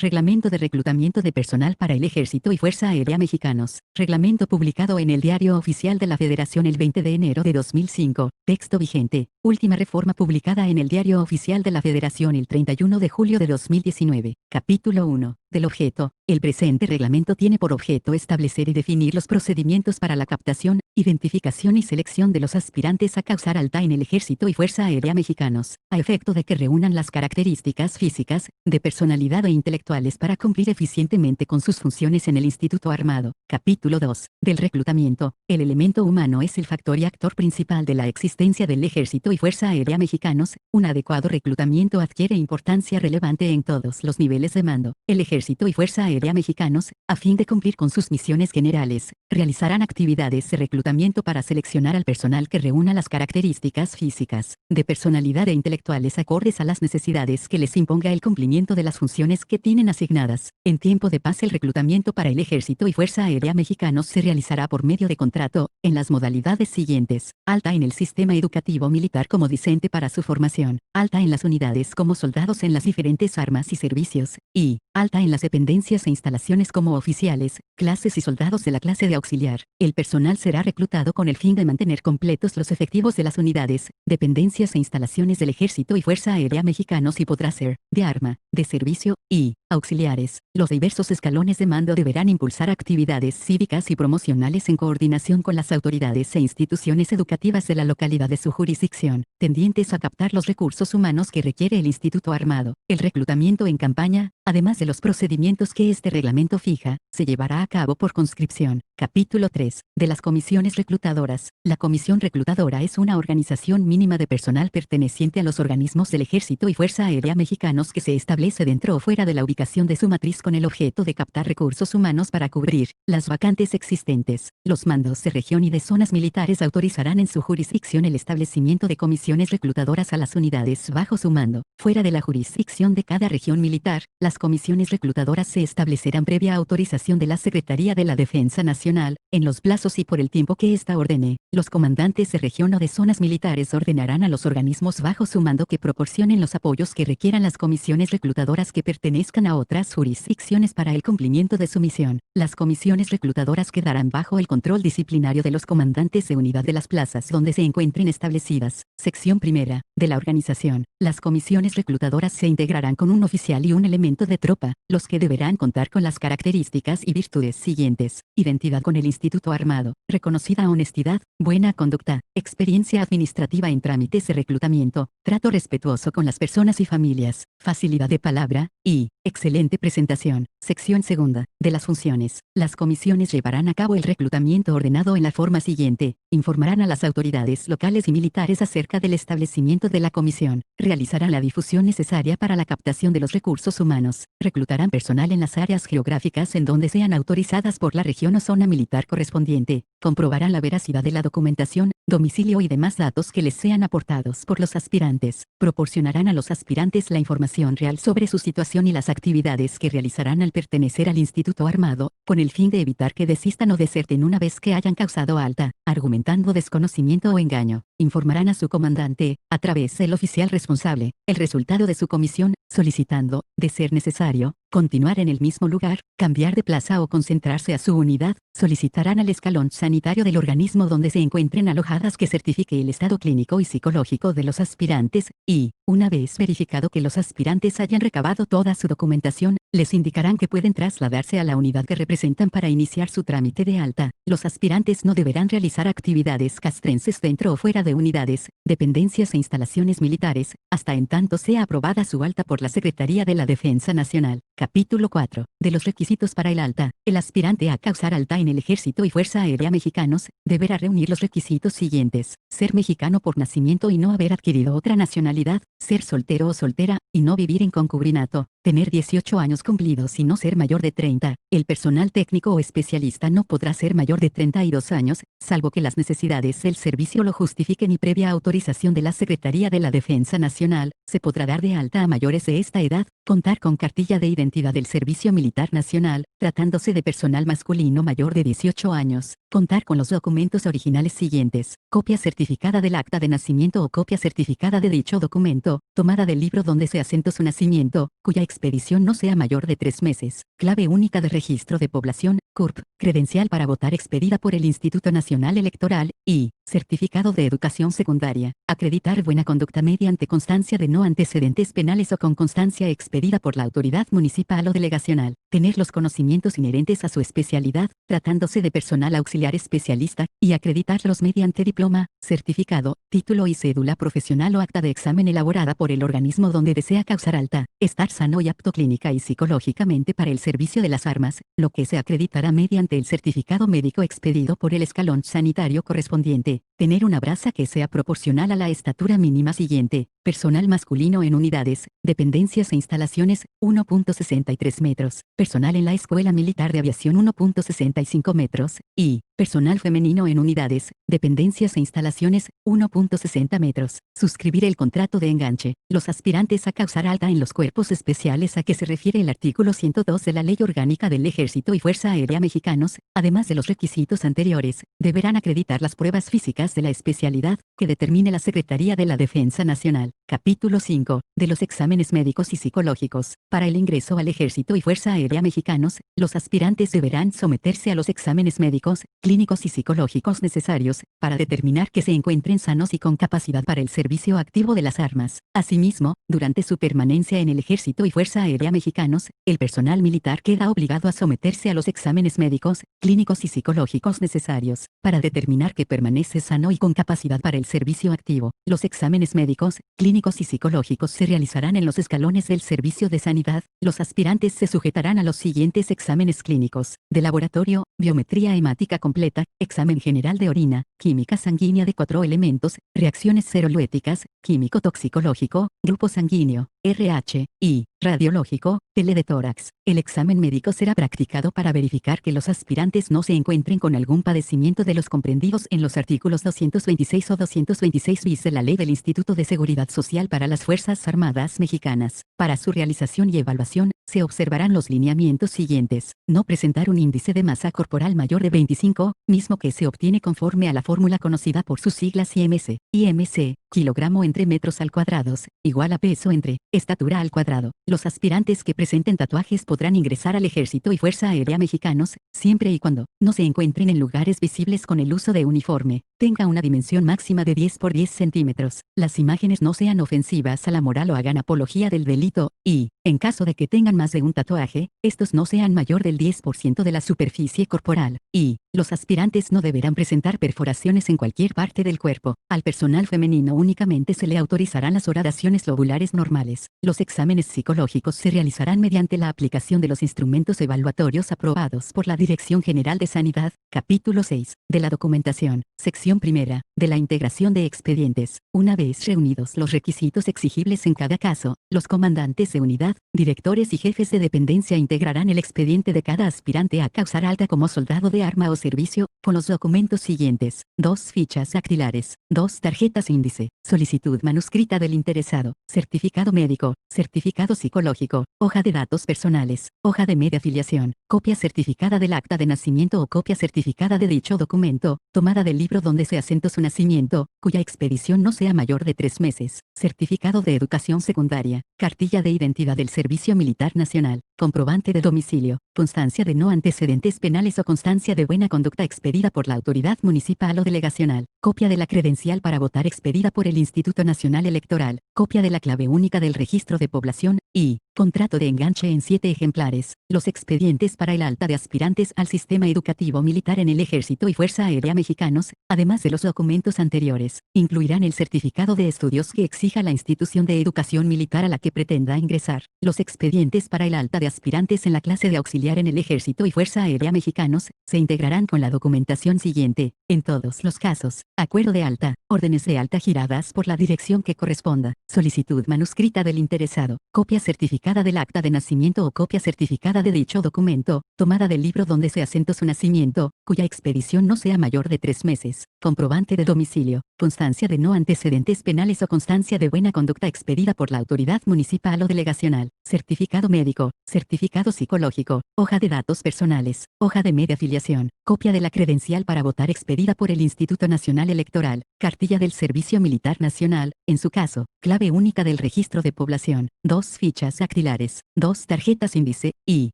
Reglamento de reclutamiento de personal para el Ejército y Fuerza Aérea Mexicanos. Reglamento publicado en el Diario Oficial de la Federación el 20 de enero de 2005. Texto vigente. Última reforma publicada en el Diario Oficial de la Federación el 31 de julio de 2019. Capítulo 1. Del objeto. El presente reglamento tiene por objeto establecer y definir los procedimientos para la captación, identificación y selección de los aspirantes a causar alta en el Ejército y Fuerza Aérea Mexicanos, a efecto de que reúnan las características físicas, de personalidad e intelectuales para cumplir eficientemente con sus funciones en el Instituto Armado. Capítulo 2. Del reclutamiento. El elemento humano es el factor y actor principal de la existencia del Ejército y Fuerza Aérea Mexicanos. Un adecuado reclutamiento adquiere importancia relevante en todos los niveles de mando. El Ejército y Fuerza Aérea Mexicanos, a fin de cumplir con sus misiones generales, realizarán actividades de reclutamiento para seleccionar al personal que reúna las características físicas, de personalidad e intelectuales acordes a las necesidades que les imponga el cumplimiento de las funciones que tienen asignadas. En tiempo de paz, el reclutamiento para el Ejército y Fuerza Aérea Mexicanos se realizará por medio de contrato, en las modalidades siguientes: alta en el sistema educativo militar como discente para su formación, alta en las unidades como soldados en las diferentes armas y servicios, y alta en las dependencias e instalaciones como oficiales, clases y soldados de la clase de auxiliar. El personal será reclutado con el fin de mantener completos los efectivos de las unidades, dependencias e instalaciones del Ejército y Fuerza Aérea Mexicanos y podrá ser, de arma, de servicio, y auxiliares. Los diversos escalones de mando deberán impulsar actividades cívicas y promocionales en coordinación con las autoridades e instituciones educativas de la localidad de su jurisdicción, tendientes a captar los recursos humanos que requiere el Instituto Armado. El reclutamiento en campaña, además de los procedimientos que este reglamento fija, se llevará a cabo por conscripción. Capítulo 3. De las comisiones reclutadoras. La comisión reclutadora es una organización mínima de personal perteneciente a los organismos del Ejército y Fuerza Aérea Mexicanos que se establece dentro o fuera de la ubicación de su matriz con el objeto de captar recursos humanos para cubrir las vacantes existentes. Los mandos de región y de zonas militares autorizarán en su jurisdicción el establecimiento de comisiones reclutadoras a las unidades bajo su mando. Fuera de la jurisdicción de cada región militar, las comisiones reclutadoras se establecerán previa autorización de la Secretaría de la Defensa Nacional, en los plazos y por el tiempo que ésta ordene. Los comandantes de región o de zonas militares ordenarán a los organismos bajo su mando que proporcionen los apoyos que requieran las comisiones reclutadoras que pertenezcan a otras jurisdicciones para el cumplimiento de su misión. Las comisiones reclutadoras quedarán bajo el control disciplinario de los comandantes de unidad de las plazas donde se encuentren establecidas. Sección primera. De la organización. Las comisiones reclutadoras se integrarán con un oficial y un elemento de tropa, los que deberán contar con las características y virtudes siguientes: identidad con el Instituto Armado, reconocida honestidad, buena conducta, experiencia administrativa en trámites de reclutamiento, trato respetuoso con las personas y familias, facilidad de palabra, y excelente presentación. Sección segunda. De las funciones. Las comisiones llevarán a cabo el reclutamiento ordenado en la forma siguiente: informarán a las autoridades locales y militares acerca del establecimiento de la comisión, realizarán la difusión necesaria para la captación de los recursos humanos, reclutarán personal en las áreas geográficas en donde sean autorizadas por la región o zona militar correspondiente, comprobarán la veracidad de la documentación, domicilio y demás datos que les sean aportados por los aspirantes, proporcionarán a los aspirantes la información real sobre su situación y las actividades que realizarán al pertenecer al Instituto Armado, con el fin de evitar que desistan o deserten una vez que hayan causado alta, argumentando desconocimiento o engaño. Informarán a su comandante, a través del oficial responsable, el resultado de su comisión, solicitando, de ser necesario, continuar en el mismo lugar, cambiar de plaza o concentrarse a su unidad. Solicitarán al escalón sanitario del organismo donde se encuentren alojadas que certifique el estado clínico y psicológico de los aspirantes, y, una vez verificado que los aspirantes hayan recabado toda su documentación, les indicarán que pueden trasladarse a la unidad que representan para iniciar su trámite de alta. Los aspirantes no deberán realizar actividades castrenses dentro o fuera de unidades, dependencias e instalaciones militares, hasta en tanto sea aprobada su alta por la Secretaría de la Defensa Nacional. Capítulo 4. De los requisitos para el alta. El aspirante a causar alta en el Ejército y Fuerza Aérea Mexicanos, deberá reunir los requisitos siguientes: ser mexicano por nacimiento y no haber adquirido otra nacionalidad, ser soltero o soltera, y no vivir en concubinato, tener 18 años cumplidos y no ser mayor de 30. El personal técnico o especialista no podrá ser mayor de 32 años, salvo que las necesidades del servicio lo justifiquen y previa autorización de la Secretaría de la Defensa Nacional, se podrá dar de alta a mayores de esta edad, contar con cartilla de identidad del Servicio Militar Nacional, tratándose de personal masculino mayor de 18 años, contar con los documentos originales siguientes: copia certificada del acta de nacimiento o copia certificada de dicho documento, tomada del libro donde se asentó su nacimiento, cuya expedición no sea mayor de 3 meses, clave única de registro de población, CURP, credencial para votar expedida por el Instituto Nacional Electoral, y certificado de educación secundaria, acreditar buena conducta mediante constancia de no antecedentes penales o con constancia expedida por la autoridad municipal o delegacional, tener los conocimientos inherentes a su especialidad, tratándose de personal auxiliar especialista, y acreditarlos mediante diploma, certificado, título y cédula profesional o acta de examen elaborada por el organismo donde desea causar alta, estar sano y apto clínica y psicológicamente para el servicio de las armas, lo que se acreditará mediante el certificado médico expedido por el escalón sanitario correspondiente, tener una brasa que sea proporcional a la estatura mínima siguiente, personal masculino en unidades, dependencias e instalaciones, 1.63 metros, personal en la Escuela Militar de Aviación 1.65 metros, y personal femenino en unidades, dependencias e instalaciones, 1.60 metros. Suscribir el contrato de enganche. Los aspirantes a causar alta en los cuerpos especiales a que se refiere el artículo 102 de la Ley Orgánica del Ejército y Fuerza Aérea Mexicanos, además de los requisitos anteriores, deberán acreditar las pruebas físicas de la especialidad que determine la Secretaría de la Defensa Nacional. Capítulo 5. De los exámenes médicos y psicológicos. Para el ingreso al Ejército y Fuerza Aérea Mexicanos, los aspirantes deberán someterse a los exámenes médicos, clínicos y psicológicos necesarios, para determinar que se encuentren sanos y con capacidad para el servicio activo de las armas. Asimismo, durante su permanencia en el Ejército y Fuerza Aérea Mexicanos, el personal militar queda obligado a someterse a los exámenes médicos, clínicos y psicológicos necesarios, para determinar que permanece sano y con capacidad para el servicio activo. Los exámenes médicos, clínicos y psicológicos se realizarán en los escalones del Servicio de Sanidad. Los aspirantes se sujetarán a los siguientes exámenes clínicos: de laboratorio, biometría hemática completa, examen general de orina, química sanguínea de 4 elementos, reacciones serológicas, químico toxicológico, grupo sanguíneo, RH, y radiológico, tele de tórax. El examen médico será practicado para verificar que los aspirantes no se encuentren con algún padecimiento de los comprendidos en los artículos 226 o 226 bis de la Ley del Instituto de Seguridad Social para las Fuerzas Armadas Mexicanas. Para su realización y evaluación, se observarán los lineamientos siguientes: no presentar un índice de masa corporal mayor de 25, mismo que se obtiene conforme a la fórmula conocida por sus siglas IMC. IMC, kilogramo entre metros al cuadrados, igual a peso entre estatura al cuadrado. Los aspirantes que presenten tatuajes podrán ingresar al Ejército y Fuerza Aérea Mexicanos, siempre y cuando no se encuentren en lugares visibles con el uso de uniforme, tenga una dimensión máxima de 10 por 10 centímetros, las imágenes no sean ofensivas a la moral o hagan apología del delito, y, en caso de que tengan más de un tatuaje, estos no sean mayor del 10% de la superficie corporal, y los aspirantes no deberán presentar perforaciones en cualquier parte del cuerpo. Al personal femenino únicamente se le autorizarán las horadaciones lobulares normales. Los exámenes psicológicos se realizarán mediante la aplicación de los instrumentos evaluatorios aprobados por la Dirección General de Sanidad. Capítulo 6. De la documentación. Sección primera. De la integración de expedientes. Una vez reunidos los requisitos exigibles en cada caso, los comandantes de unidad, directores y jefes de dependencia integrarán el expediente de cada aspirante a causar alta como soldado de arma o servicio, con los documentos siguientes: 2 fichas dactilares, 2 tarjetas índice, solicitud manuscrita del interesado, certificado médico, certificado psicológico, hoja de datos personales, hoja de media afiliación, copia certificada del acta de nacimiento o copia certificada de dicho documento, tomada del libro donde se asentó su nacimiento, cuya expedición no sea mayor de 3 meses, certificado de educación secundaria, cartilla de identidad del Servicio Militar Nacional, comprobante de domicilio, constancia de no antecedentes penales o constancia de buena conducta expedida por la autoridad municipal o delegacional, copia de la credencial para votar expedida por el Instituto Nacional Electoral, copia de la clave única del registro de población, y contrato de enganche en 7 ejemplares. Los expedientes para el alta de aspirantes al sistema educativo militar en el Ejército y Fuerza Aérea Mexicanos, además de los documentos anteriores, incluirán el certificado de estudios que exija la institución de educación militar a la que pretenda ingresar. Los expedientes para el alta de aspirantes en la clase de auxiliar en el Ejército y Fuerza Aérea Mexicanos, se integrarán con la documentación siguiente. En todos los casos: acuerdo de alta, órdenes de alta giradas por la dirección que corresponda, solicitud manuscrita del interesado, copia certificada del acta de nacimiento o copia certificada de dicho documento, tomada del libro donde se asentó su nacimiento, cuya expedición no sea mayor de 3 meses, comprobante de domicilio, constancia de no antecedentes penales o constancia de buena conducta expedida por la autoridad municipal o delegacional, certificado médico, certificado psicológico, hoja de datos personales, hoja de media afiliación, copia de la credencial para votar expedida por el Instituto Nacional Electoral, cartilla del Servicio Militar Nacional, en su caso, clave única del registro de población, 2 fichas dactilares, 2 tarjetas índice, y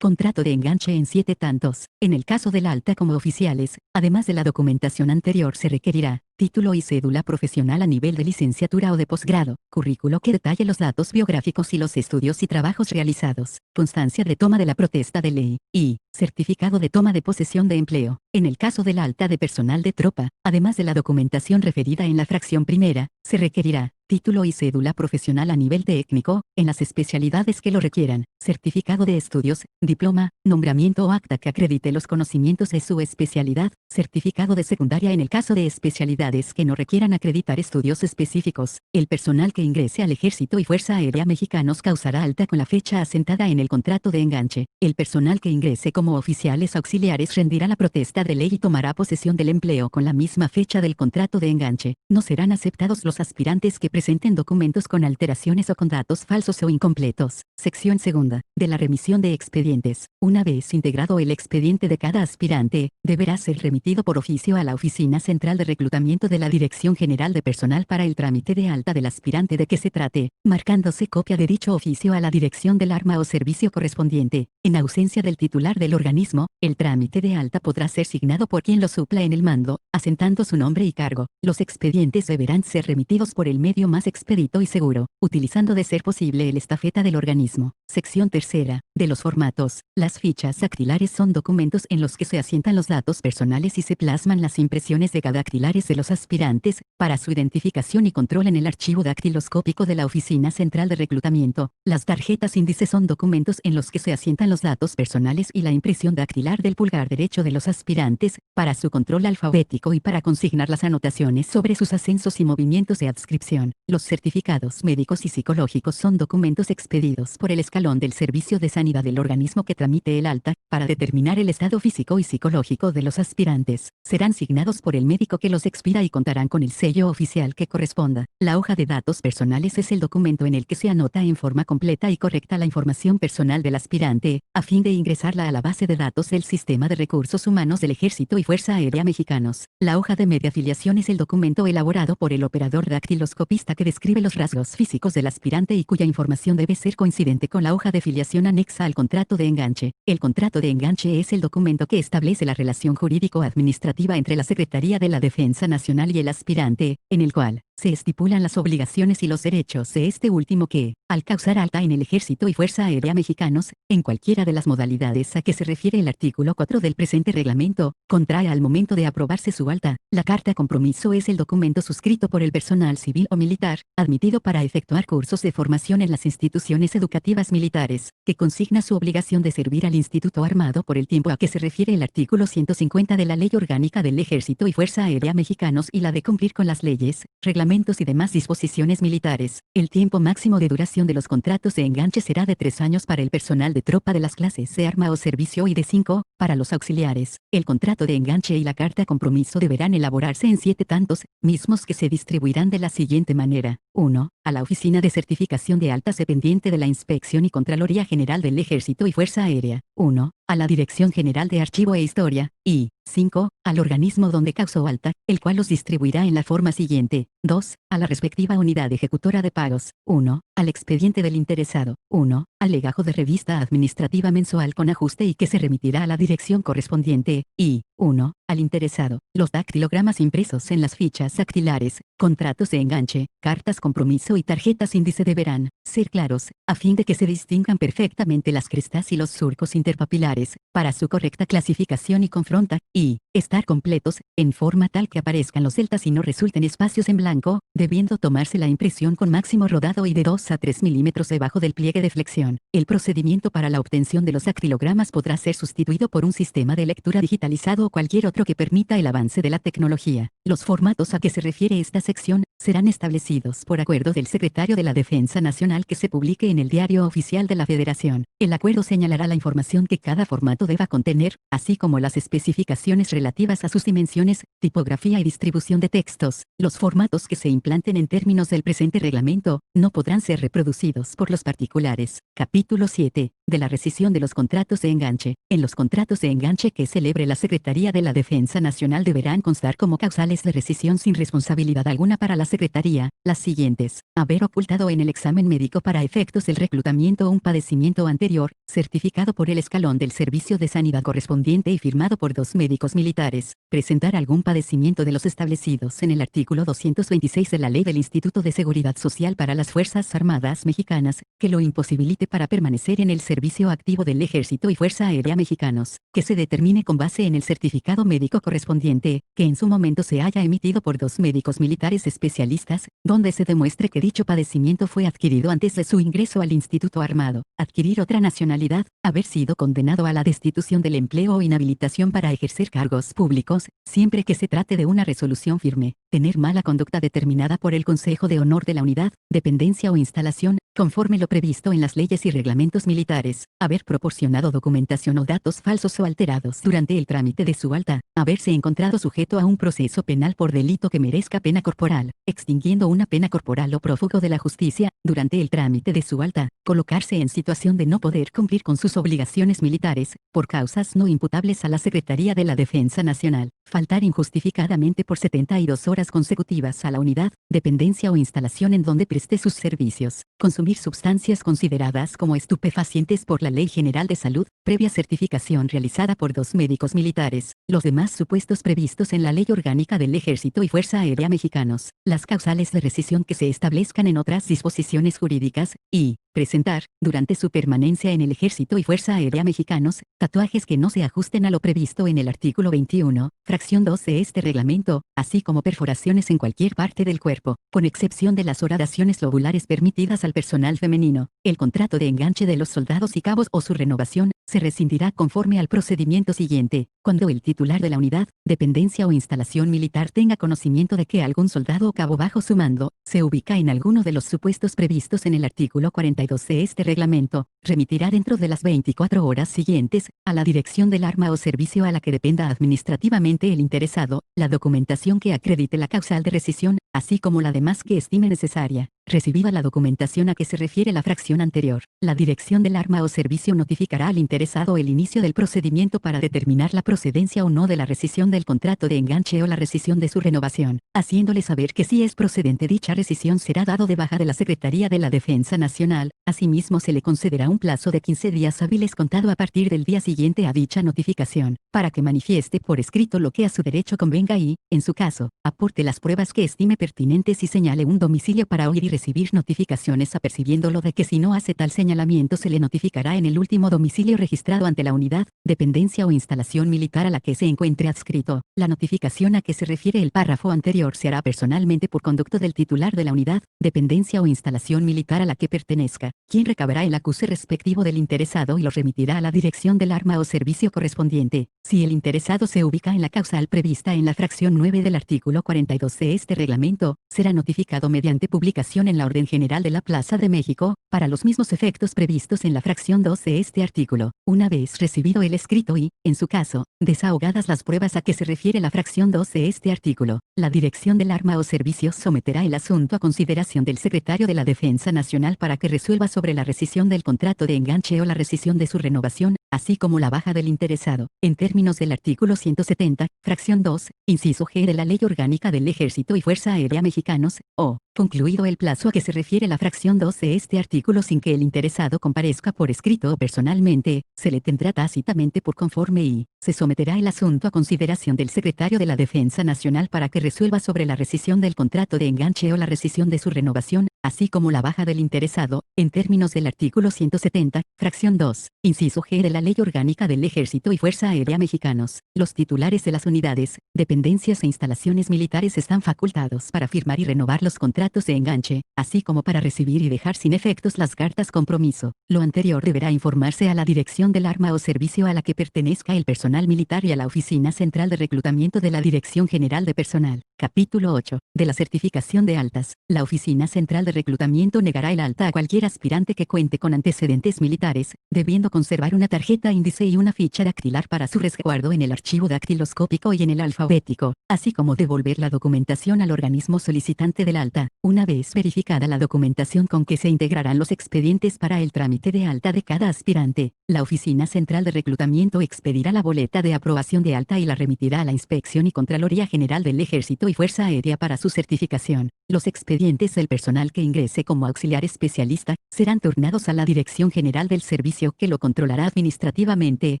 contrato de enganche en 7 tantos. En el caso del alta como oficiales, además de la documentación anterior se requerirá título y cédula profesional a nivel de licenciatura o de posgrado, currículo que detalle los datos biográficos y los estudios y trabajos realizados, constancia de toma de la protesta de ley, y certificado de toma de posesión de empleo. En el caso del alta de personal de tropa, además de la documentación referida en la fracción primera, se requerirá título y cédula profesional a nivel técnico, en las especialidades que lo requieran, certificado de estudios, diploma, nombramiento o acta que acredite los conocimientos de su especialidad, certificado de secundaria en el caso de especialidades que no requieran acreditar estudios específicos. El personal que ingrese al Ejército y Fuerza Aérea Mexicanos causará alta con la fecha asentada en el contrato de enganche. El personal que ingrese como oficiales auxiliares rendirá la protesta de ley y tomará posesión del empleo con la misma fecha del contrato de enganche. No serán aceptados los aspirantes que presenten documentos con alteraciones o con datos falsos o incompletos. Sección segunda, de la remisión de expedientes. Una vez integrado el expediente de cada aspirante, deberá ser remitido por oficio a la Oficina Central de Reclutamiento de la Dirección General de Personal para el trámite de alta del aspirante de que se trate, marcándose copia de dicho oficio a la dirección del arma o servicio correspondiente. En ausencia del titular del organismo, el trámite de alta podrá ser signado por quien lo supla en el mando, asentando su nombre y cargo. Los expedientes deberán ser remitidos por el medio más expedito y seguro, utilizando de ser posible el estafeta del organismo. Sección tercera, de los formatos. Las fichas dactilares son documentos en los que se asientan los datos personales y se plasman las impresiones dactilares de los aspirantes, para su identificación y control en el archivo dactiloscópico de la Oficina Central de Reclutamiento. Las tarjetas índice son documentos en los que se asientan los datos personales y la impresión dactilar del pulgar derecho de los aspirantes, para su control alfabético y para consignar las anotaciones sobre sus ascensos y movimientos de adscripción. Los certificados médicos y psicológicos son documentos expedidos por el escalón del Servicio de Sanidad del organismo que tramite el alta, para determinar el estado físico y psicológico de los aspirantes. Serán signados por el médico que los expida y contarán con el sello oficial que corresponda. La hoja de datos personales es el documento en el que se anota en forma completa y correcta la información personal del aspirante, a fin de ingresarla a la base de datos del Sistema de Recursos Humanos del Ejército y Fuerza Aérea Mexicanos. La hoja de media afiliación es el documento elaborado por el operador dactiloscopista que describe los rasgos físicos del aspirante y cuya información debe ser coincidente con la hoja de filiación anexa al contrato de enganche. El contrato de enganche es el documento que establece la relación jurídico-administrativa entre la Secretaría de la Defensa Nacional y el aspirante, en el cual se estipulan las obligaciones y los derechos de este último que, al causar alta en el Ejército y Fuerza Aérea Mexicanos, en cualquiera de las modalidades a que se refiere el artículo 4 del presente reglamento, contrae al momento de aprobarse su alta. La carta compromiso es el documento suscrito por el personal civil o militar, admitido para efectuar cursos de formación en las instituciones educativas militares, que consigna su obligación de servir al Instituto Armado por el tiempo a que se refiere el artículo 150 de la Ley Orgánica del Ejército y Fuerza Aérea Mexicanos y la de cumplir con las leyes, reglamentos y demás disposiciones militares. El tiempo máximo de duración de los contratos de enganche será de 3 años para el personal de tropa de las clases de arma o servicio y de 5 para los auxiliares. El contrato de enganche y la carta compromiso deberán elaborarse en 7 tantos, mismos que se distribuirán de la siguiente manera. 1. A la Oficina de Certificación de Altas dependiente de la Inspección y Contraloría General del Ejército y Fuerza Aérea. 1. A la Dirección General de Archivo e Historia. Y 5. Al organismo donde causó alta, el cual los distribuirá en la forma siguiente. 2. A la respectiva unidad ejecutora de pagos. 1. Al expediente del interesado. 1. Al legajo de revista administrativa mensual con ajuste y que se remitirá a la dirección correspondiente. Y 1. Al interesado. Los dactilogramas impresos en las fichas dactilares, contratos de enganche, cartas compromiso y tarjetas índice deberán ser claros, a fin de que se distingan perfectamente las crestas y los surcos interpapilares, para su correcta clasificación y confronta, y estar completos, en forma tal que aparezcan los deltas y no resulten espacios en blanco, debiendo tomarse la impresión con máximo rodado y de 2 a 3 milímetros debajo del pliegue de flexión. El procedimiento para la obtención de los dactilogramas podrá ser sustituido por un sistema de lectura digitalizado o cualquier otro que permita el avance de la tecnología. Los formatos a que se refiere esta sección serán establecidos por acuerdo del Secretario de la Defensa Nacional que se publique en el Diario Oficial de la Federación. El acuerdo señalará la información que cada formato deba contener, así como las especificaciones relativas a sus dimensiones, tipografía y distribución de textos. Los formatos que se implanten en términos del presente reglamento no podrán ser reproducidos por los particulares. Capítulo 7. De la rescisión de los contratos de enganche. En los contratos de enganche que celebre la Secretaría de la Defensa Nacional deberán constar como causales de rescisión sin responsabilidad alguna para la Secretaría las siguientes: haber ocultado en el examen médico para efectos del reclutamiento un padecimiento anterior, certificado por el escalón del servicio de sanidad correspondiente y firmado por 2 médicos militares; presentar algún padecimiento de los establecidos en el artículo 226 de la Ley del Instituto de Seguridad Social para las Fuerzas Armadas Mexicanas, que lo imposibilite para permanecer en el servicio activo del Ejército y Fuerza Aérea Mexicanos, que se determine con base en el certificado médico correspondiente, que en su momento se haya emitido por 2 médicos militares especialistas, donde se demuestre que dicho padecimiento fue adquirido antes de su ingreso al Instituto Armado; adquirir otra nacionalidad; haber sido condenado a la destitución del empleo o inhabilitación para ejercer cargos públicos, siempre que se trate de una resolución firme; tener mala conducta determinada por el Consejo de Honor de la Unidad, Dependencia o Instalación, conforme lo previsto en las leyes y reglamentos militares; haber proporcionado documentación o datos falsos o alterados durante el trámite de su alta; haberse encontrado sujeto a un proceso penal por delito que merezca pena corporal, extinguiendo una pena corporal o prófugo de la justicia, durante el trámite de su alta; colocarse en situación de no poder cumplir con sus obligaciones militares, por causas no imputables a la Secretaría de la Defensa Nacional; faltar injustificadamente por 72 horas consecutivas a la unidad, dependencia o instalación en donde preste sus servicios; consumir sustancias consideradas como estupefacientes por la Ley General de Salud, previa certificación realizada por 2 médicos militares; los demás supuestos previstos en la Ley Orgánica del Ejército y Fuerza Aérea Mexicanos, las causales de rescisión que se establezcan en otras disposiciones jurídicas, y presentar, durante su permanencia en el Ejército y Fuerza Aérea Mexicanos, tatuajes que no se ajusten a lo previsto en el artículo 21, fracción 2 de este reglamento, así como perforaciones en cualquier parte del cuerpo, con excepción de las horadaciones lobulares permitidas al personal femenino. El contrato de enganche de los soldados y cabos o su renovación se rescindirá conforme al procedimiento siguiente: cuando el titular de la unidad, dependencia o instalación militar tenga conocimiento de que algún soldado o cabo bajo su mando se ubica en alguno de los supuestos previstos en el artículo 42 de este reglamento, remitirá dentro de las 24 horas siguientes, a la dirección del arma o servicio a la que dependa administrativamente el interesado, la documentación que acredite la causal de rescisión, así como la demás que estime necesaria. Recibida la documentación a que se refiere la fracción anterior, la dirección del arma o servicio notificará al interesado el inicio del procedimiento para determinar la procedencia o no de la rescisión del contrato de enganche o la rescisión de su renovación, haciéndole saber que si es procedente dicha rescisión será dado de baja de la Secretaría de la Defensa Nacional. Asimismo se le concederá un plazo de 15 días hábiles contado a partir del día siguiente a dicha notificación, para que manifieste por escrito lo que a su derecho convenga y, en su caso, aporte las pruebas que estime pertinentes y señale un domicilio para oír y recibir notificaciones, apercibiéndolo de que si no hace tal señalamiento se le notificará en el último domicilio registrado ante la unidad, dependencia o instalación militar a la que se encuentre adscrito. La notificación a que se refiere el párrafo anterior se hará personalmente por conducto del titular de la unidad, dependencia o instalación militar a la que pertenezca, quien recabará el acuse respectivo del interesado y lo remitirá a la dirección del arma o servicio correspondiente. Si el interesado se ubica en la causal prevista en la fracción 9 del artículo 42 de este reglamento, será notificado mediante publicación en la Orden General de la Plaza de México, para los mismos efectos previstos en la fracción 2 de este artículo. Una vez recibido el escrito y, en su caso, desahogadas las pruebas a que se refiere la fracción 2 de este artículo, la dirección del arma o servicio someterá el asunto a consideración del Secretario de la Defensa Nacional para que resuelva sobre la rescisión del contrato de enganche o la rescisión de su renovación, así como la baja del interesado, en términos del artículo 170, fracción 2, inciso G de la Ley Orgánica del Ejército y Fuerza Aérea Mexicanos, o, concluido el plazo a que se refiere la fracción 2 de este artículo sin que el interesado comparezca por escrito o personalmente, se le tendrá tácitamente por conforme y se someterá el asunto a consideración del Secretario de la Defensa Nacional para que resuelva sobre la rescisión del contrato de enganche o la rescisión de su renovación, así como la baja del interesado, en términos del artículo 170, fracción 2, inciso G de la Ley Orgánica del Ejército y Fuerza Aérea Mexicanos. Los titulares de las unidades, dependencias e instalaciones militares están facultados para firmar y renovar los contratos de enganche, así como para recibir y dejar sin efectos las cartas compromiso. Lo anterior deberá informarse a la dirección del arma o servicio a la que pertenezca el personal militar y a la Oficina Central de Reclutamiento de la Dirección General de Personal. Capítulo 8. De la certificación de altas. La Oficina Central de Reclutamiento negará el alta a cualquier aspirante que cuente con antecedentes militares, debiendo conservar una tarjeta índice y una ficha dactilar para su resguardo en el archivo dactiloscópico y en el alfabético, así como devolver la documentación al organismo solicitante del alta, una vez verificada la documentación con que se integrarán los expedientes para el trámite de alta de cada aspirante. La Oficina Central de Reclutamiento expedirá la boleta de aprobación de alta y la remitirá a la Inspección y Contraloría General del Ejército y Fuerza Aérea para su certificación. Los expedientes del personal que ingrese como auxiliar especialista serán turnados a la Dirección General del Servicio, que lo controlará administrativamente,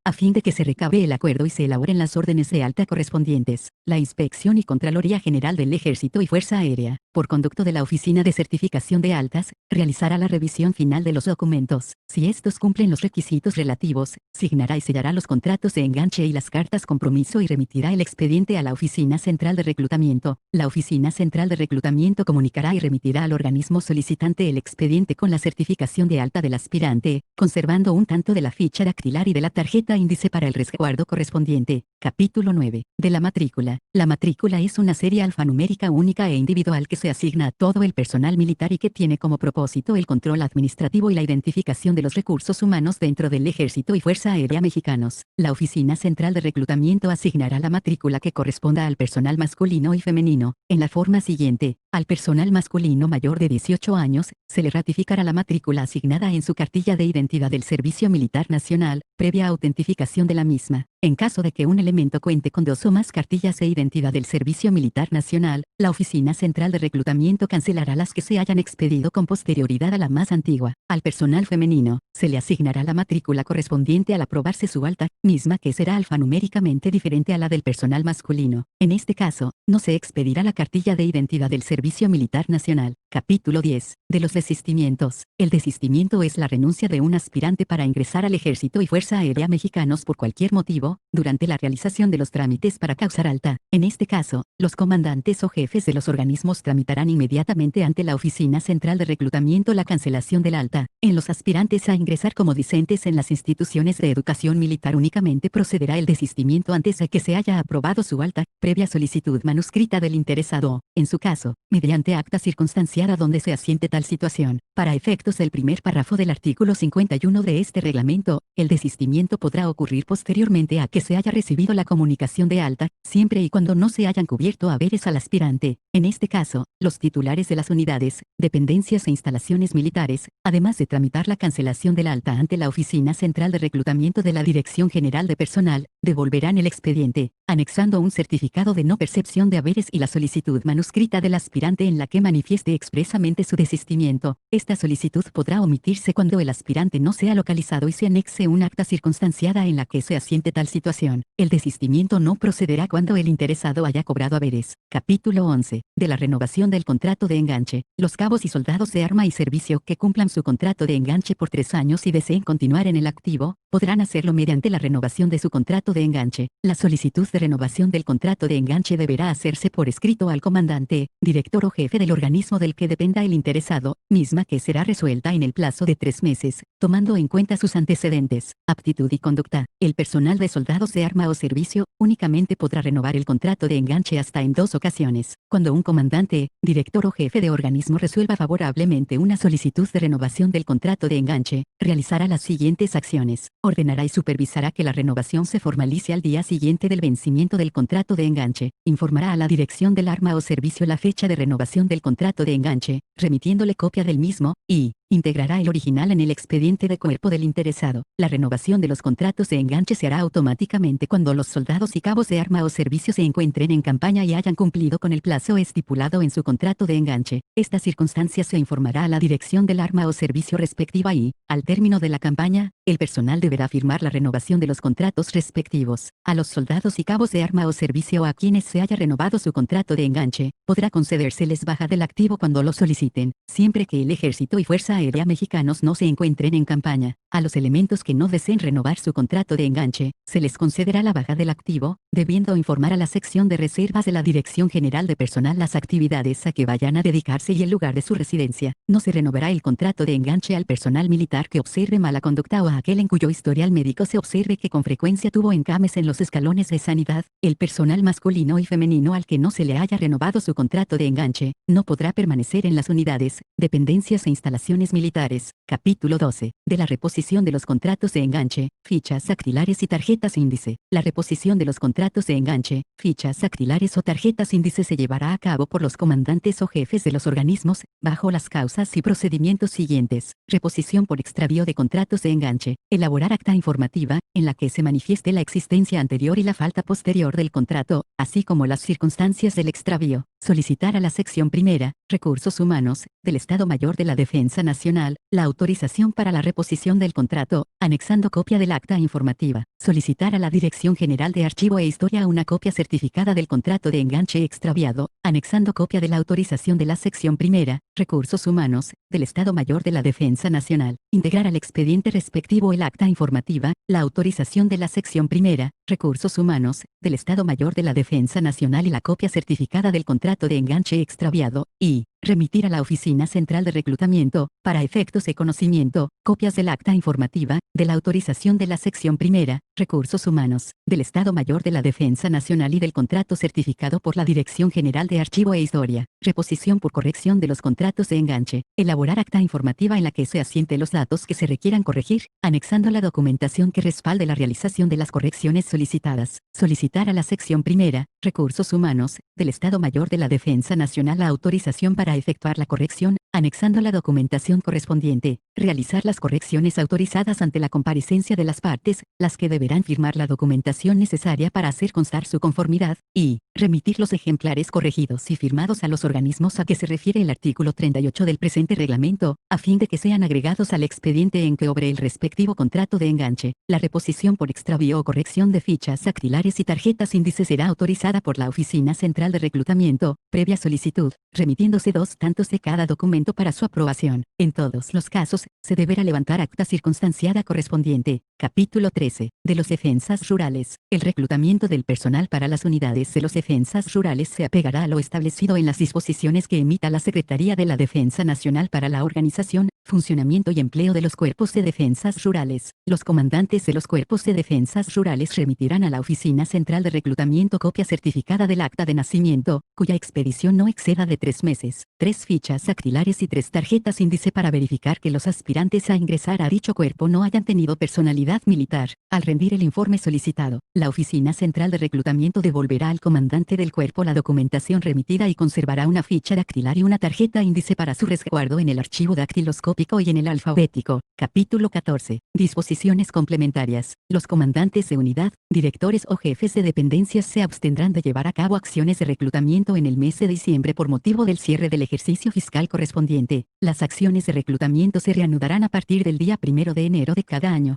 a fin de que se recabe el acuerdo y se elaboren las órdenes de alta correspondientes. La Inspección y Contraloría General del Ejército y Fuerza Aérea, por conducto de la Oficina de Certificación de Altas, realizará la revisión final de los documentos. Si estos cumplen los requisitos relativos, signará y sellará los contratos de enganche y las cartas compromiso y remitirá el expediente a la Oficina Central de Reclutamiento. La Oficina Central de Reclutamiento comunicará y remitirá al organismo solicitante el expediente con la certificación de alta del aspirante, conservando un tanto de la ficha dactilar y de la tarjeta índice para el resguardo correspondiente. Capítulo 9. De la matrícula. La matrícula es una serie alfanumérica única e individual que se asigna a todo el personal militar y que tiene como propósito el control administrativo y la identificación de los recursos humanos dentro del Ejército y Fuerza Aérea Mexicanos. La Oficina Central de Reclutamiento asignará la matrícula que corresponda al personal masculino y femenino, en la forma siguiente. Al personal masculino mayor de 18 años, se le ratificará la matrícula asignada en su cartilla de identidad del Servicio Militar Nacional, previa autentificación de la misma. En caso de que un elemento cuente con 2 o más cartillas de identidad del Servicio Militar Nacional, la Oficina Central de Reclutamiento cancelará las que se hayan expedido con posterioridad a la más antigua. Al personal femenino, se le asignará la matrícula correspondiente al aprobarse su alta, misma que será alfanuméricamente diferente a la del personal masculino. En este caso, no se expedirá la cartilla de identidad del Servicio Militar Nacional. Capítulo 10. De los desistimientos. El desistimiento es la renuncia de un aspirante para ingresar al Ejército y Fuerza Aérea Mexicanos por cualquier motivo, durante la realización de los trámites para causar alta. En este caso, los comandantes o jefes de los organismos tramitarán inmediatamente ante la Oficina Central de Reclutamiento la cancelación del alta. En los aspirantes a ingresar como discentes en las instituciones de educación militar únicamente procederá el desistimiento antes de que se haya aprobado su alta, previa solicitud manuscrita del interesado, en su caso, mediante acta circunstanciada donde se asiente tal situación. Para efectos del primer párrafo del artículo 51 de este reglamento, el desistimiento podrá ocurrir posteriormente a que se haya recibido la comunicación de alta, siempre y cuando no se hayan cubierto haberes al aspirante. En este caso, los titulares de las unidades, dependencias e instalaciones militares, además de tramitar la cancelación del alta ante la Oficina Central de Reclutamiento de la Dirección General de Personal, devolverán el expediente, anexando un certificado de no percepción de haberes y la solicitud manuscrita del aspirante en la que manifieste expresamente su desistimiento. Esta solicitud podrá omitirse cuando el aspirante no sea localizado y se anexe un acta circunstanciada en la que se asiente tal situación. El desistimiento no procederá cuando el interesado haya cobrado haberes. Capítulo 11. De la renovación del contrato de enganche. Los cabos y soldados de arma y servicio que cumplan su contrato de enganche por 3 años y deseen continuar en el activo, podrán hacerlo mediante la renovación de su contrato de enganche. La solicitud de renovación del contrato de enganche deberá hacerse por escrito al comandante, director o jefe del organismo del que dependa el interesado, misma que será resuelta en el plazo de 3 meses, tomando en cuenta sus antecedentes, aptitud y conducta. El personal de soldados de arma o servicio únicamente podrá renovar el contrato de enganche hasta en 2 ocasiones. Cuando un comandante, director o jefe de organismo resuelva favorablemente una solicitud de renovación del contrato de enganche, realizará las siguientes acciones. Ordenará y supervisará que la renovación se formalice al día siguiente del vencimiento del contrato de enganche. Informará a la dirección del arma o servicio la fecha de renovación del contrato de enganche, remitiéndole copia del mismo, y Integrará el original en el expediente de cuerpo del interesado. La renovación de los contratos de enganche se hará automáticamente cuando los soldados y cabos de arma o servicio se encuentren en campaña y hayan cumplido con el plazo estipulado en su contrato de enganche. Esta circunstancia se informará a la dirección del arma o servicio respectiva y, al término de la campaña, el personal deberá firmar la renovación de los contratos respectivos. A los soldados y cabos de arma o servicio o a quienes se haya renovado su contrato de enganche, podrá concedérseles baja del activo cuando lo soliciten, siempre que el Ejército y Fuerza Aérea Mexicanos no se encuentren en campaña. A los elementos que no deseen renovar su contrato de enganche, se les concederá la baja del activo, debiendo informar a la sección de reservas de la Dirección General de Personal las actividades a que vayan a dedicarse y el lugar de su residencia. No se renovará el contrato de enganche al personal militar que observe mala conducta o a aquel en cuyo historial médico se observe que con frecuencia tuvo encames en los escalones de sanidad. El personal masculino y femenino al que no se le haya renovado su contrato de enganche, no podrá permanecer en las unidades, dependencias e instalaciones militares. Capítulo 12. De la reposición de los contratos de enganche, fichas dactilares y tarjetas índice. La reposición de los contratos de enganche, fichas dactilares o tarjetas índice se llevará a cabo por los comandantes o jefes de los organismos, bajo las causas y procedimientos siguientes. Reposición por extravío de contratos de enganche. Elaborar acta informativa, en la que se manifieste la existencia anterior y la falta posterior del contrato, así como las circunstancias del extravío. Solicitar a la sección primera, Recursos Humanos, del Estado Mayor de la Defensa Nacional, la autorización para la reposición del contrato, anexando copia del acta informativa. Solicitar a la Dirección General de Archivo e Historia una copia certificada del contrato de enganche extraviado, anexando copia de la autorización de la sección primera, Recursos Humanos, del Estado Mayor de la Defensa Nacional. Integrar al expediente respectivo el acta informativa, la autorización de la sección primera, Recursos Humanos, del Estado Mayor de la Defensa Nacional y la copia certificada del contrato de enganche extraviado, y remitir a la Oficina Central de Reclutamiento, para efectos de conocimiento, copias del acta informativa, de la autorización de la sección primera, Recursos Humanos, del Estado Mayor de la Defensa Nacional y del contrato certificado por la Dirección General de Archivo e Historia. Reposición por corrección de los contratos de enganche. Elaborar acta informativa en la que se asiente los datos que se requieran corregir, anexando la documentación que respalde la realización de las correcciones solicitadas. Solicitar a la sección primera, Recursos Humanos, del Estado Mayor de la Defensa Nacional la autorización para efectuar la corrección, anexando la documentación correspondiente. Realizar las correcciones autorizadas ante la comparecencia de las partes, las que deberán firmar la documentación necesaria para hacer constar su conformidad, y remitir los ejemplares corregidos y firmados a los organismos a que se refiere el artículo 38 del presente reglamento, a fin de que sean agregados al expediente en que obre el respectivo contrato de enganche. La reposición por extravío o corrección de fichas dactilares y tarjetas índice será autorizada por la Oficina Central de Reclutamiento, previa solicitud, remitiéndose 2 tantos de cada documento para su aprobación. En todos los casos, se deberá levantar acta circunstanciada correspondiente. Capítulo 13. De los defensas rurales. El reclutamiento del personal para las unidades de los defensas rurales se apegará a lo establecido en las disposiciones que emita la Secretaría de la Defensa Nacional para la organización, funcionamiento y empleo de los cuerpos de defensas rurales. Los comandantes de los cuerpos de defensas rurales remitirán a la Oficina Central de Reclutamiento copia certificada del acta de nacimiento, cuya expedición no exceda de 3 meses, 3 fichas dactilares y 3 tarjetas índice para verificar que los aspirantes a ingresar a dicho cuerpo no hayan tenido personalidad militar. Al rendir el informe solicitado, la Oficina Central de Reclutamiento devolverá al comandante del cuerpo la documentación remitida y conservará una ficha dactilar y una tarjeta índice para su resguardo en el archivo dactiloscópico y en el alfabético. Capítulo 14. Disposiciones complementarias. Los comandantes de unidad, directores o jefes de dependencias se abstendrán de llevar a cabo acciones de reclutamiento en el mes de diciembre por motivo del cierre del ejercicio fiscal correspondiente. Las acciones de reclutamiento se reanudarán a partir del día 1 de enero de cada año.